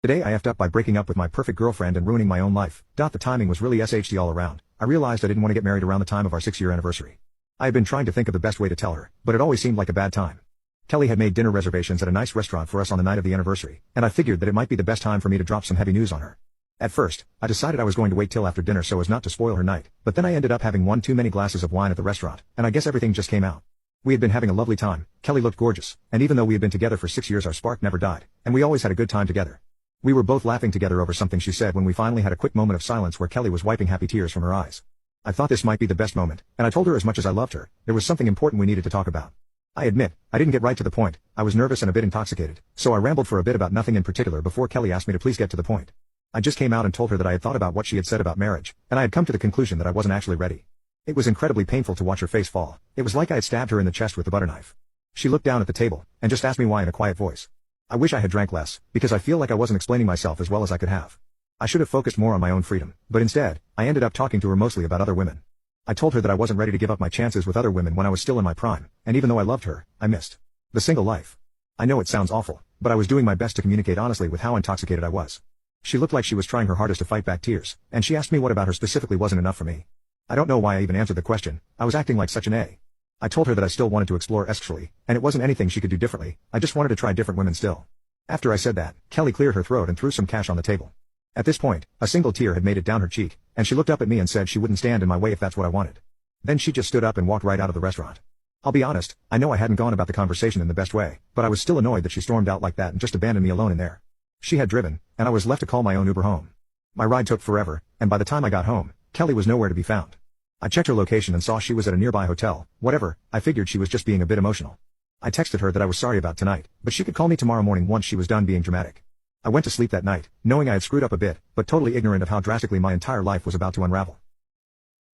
Today I effed up by breaking up with my perfect girlfriend and ruining my own life. The timing was really SHT all around. I realized I didn't want to get married around the time of our 6-year anniversary. I had been trying to think of the best way to tell her, but it always seemed like a bad time. Kelly had made dinner reservations at a nice restaurant for us on the night of the anniversary, and I figured that it might be the best time for me to drop some heavy news on her. At first, I decided I was going to wait till after dinner so as not to spoil her night, but then I ended up having one too many glasses of wine at the restaurant, and I guess everything just came out. We had been having a lovely time, Kelly looked gorgeous, and even though we had been together for 6 years our spark never died, and we always had a good time together. We were both laughing together over something she said when we finally had a quick moment of silence where Kelly was wiping happy tears from her eyes. I thought this might be the best moment, and I told her as much as I loved her, there was something important we needed to talk about. I admit, I didn't get right to the point, I was nervous and a bit intoxicated, so I rambled for a bit about nothing in particular before Kelly asked me to please get to the point. I just came out and told her that I had thought about what she had said about marriage, and I had come to the conclusion that I wasn't actually ready. It was incredibly painful to watch her face fall. It was like I had stabbed her in the chest with a butter knife. She looked down at the table, and just asked me why in a quiet voice. I wish I had drank less, because I feel like I wasn't explaining myself as well as I could have. I should have focused more on my own freedom, but instead, I ended up talking to her mostly about other women. I told her that I wasn't ready to give up my chances with other women when I was still in my prime, and even though I loved her, I missed the single life. I know it sounds awful, but I was doing my best to communicate honestly with how intoxicated I was. She looked like she was trying her hardest to fight back tears, and she asked me what about her specifically wasn't enough for me. I don't know why I even answered the question, I was acting like such an A. I told her that I still wanted to explore sexually, and it wasn't anything she could do differently, I just wanted to try different women still. After I said that, Kelly cleared her throat and threw some cash on the table. At this point, a single tear had made it down her cheek, and she looked up at me and said she wouldn't stand in my way if that's what I wanted. Then she just stood up and walked right out of the restaurant. I'll be honest, I know I hadn't gone about the conversation in the best way, but I was still annoyed that she stormed out like that and just abandoned me alone in there. She had driven, and I was left to call my own Uber home. My ride took forever, and by the time I got home, Kelly was nowhere to be found. I checked her location and saw she was at a nearby hotel. Whatever, I figured she was just being a bit emotional. I texted her that I was sorry about tonight, but she could call me tomorrow morning once she was done being dramatic. I went to sleep that night, knowing I had screwed up a bit, but totally ignorant of how drastically my entire life was about to unravel.